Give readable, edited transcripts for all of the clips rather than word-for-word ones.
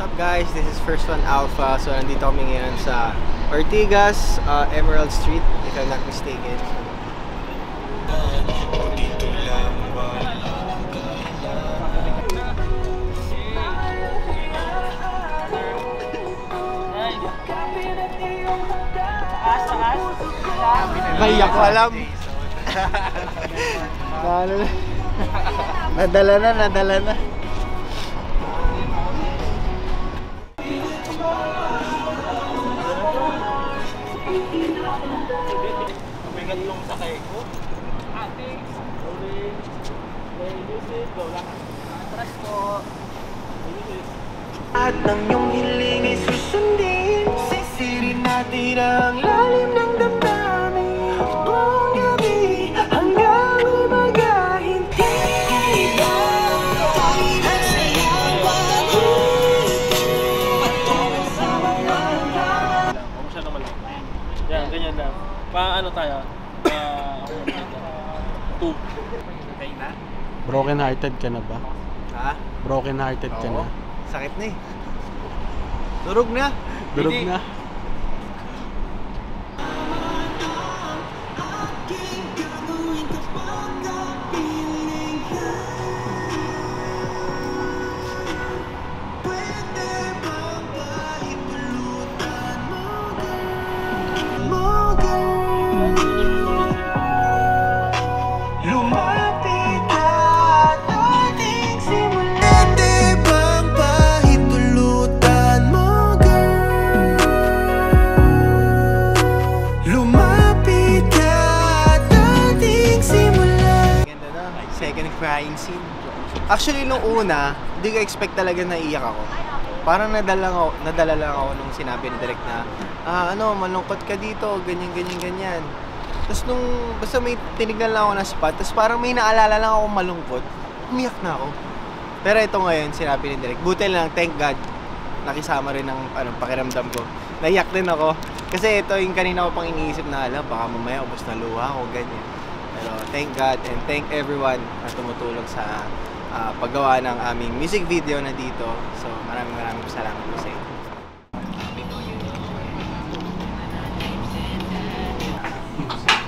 up guys? This is First One Alpha. So nandito kami ngayon sa Ortigas, Emerald Street, if I'm not mistaken. May ako alam. Nadala na. Yung sakay ko. Ate, sorry. Music, go lang. Atras po. At nang yung hiling ay susundin, sisirin natin ang lalim ng damdamin. Buong gabi hanggang umaga, hindi ang sayang patungo sa mga hanggang. Huwag siya naman lang. Yan, ganyan lang. Paano tayo? 2. Okay na? Broken hearted ka na ba? Ha? Broken hearted ka na? Sakit na eh. Durog na. Durog na. Crying scene. Actually, nung una, hindi ko expect talaga na iiyak ako. Parang nadala lang ako nung sinabi ni Direk na malungkot ka dito, ganyan. Tapos nung, basta may tinignan lang ako na spot, tapos parang may naalala lang ako malungkot, umiyak na ako. Pero ito ngayon, sinabi ni Direk, buti lang, thank God, nakisama rin ng pakiramdam ko. Naiyak din ako. Kasi ito yung kanina ko pang iniisip na, baka mamaya ubos na luha ako, ganyan. Pero thank God and thank everyone na tumutulong sa paggawa ng aming music video na dito. So maraming salamat po sa inyo.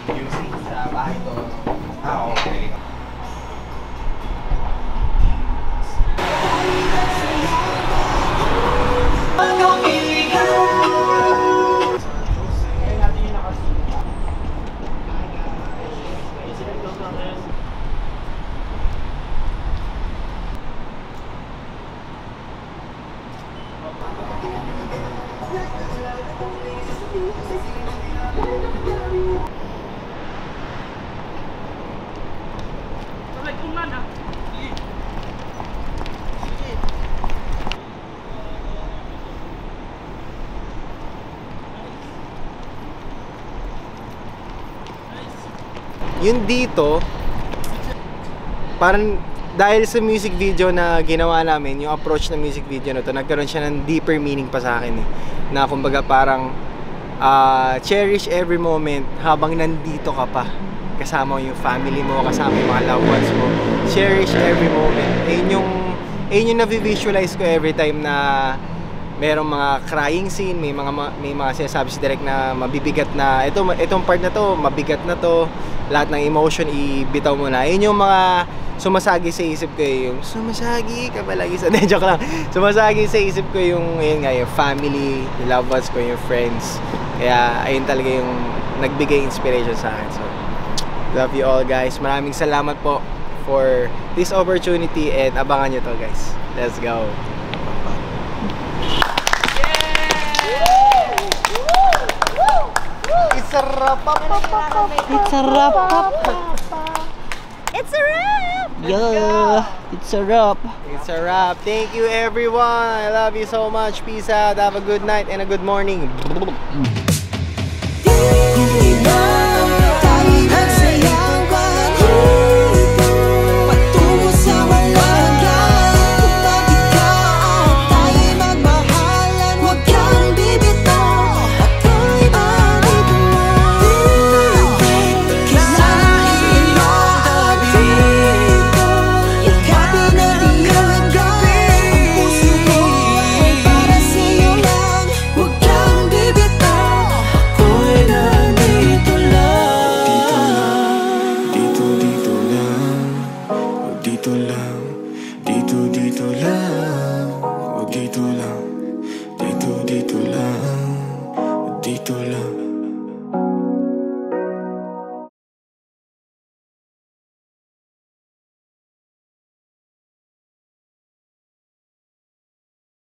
Music sa bahay to. Okay. Yun dito, parang dahil sa music video na ginawa namin, yung approach ng music video na to, nagkaroon siya ng deeper meaning pa sa akin eh. Na kumbaga parang cherish every moment habang nandito ka pa. Kasama yung family mo, kasama yung mga loved ones mo. Cherish every moment. Ayun yung na-visualize ko every time na merong mga crying scene, may mga sinasabi si Direk na mabibigat na itong part na to, mabigat na to, lahat ng emotion ibitaw mo na. Yun yung mga sumasagi sa isip ko yung sumasagi ka palagi sa joke lang. Sumasagi sa isip ko yung yung family, yung loved ones ko, yung friends. Kaya ayun talaga yung nagbigay inspiration sa akin. So love you all guys. Maraming salamat po for this opportunity and abangan nyo to guys. Let's go. It's a wrap up. It's a wrap up. It's a wrap! Yeah, it's a wrap. It's a wrap. Thank you everyone. I love you so much. Peace out. Have a good night and a good morning.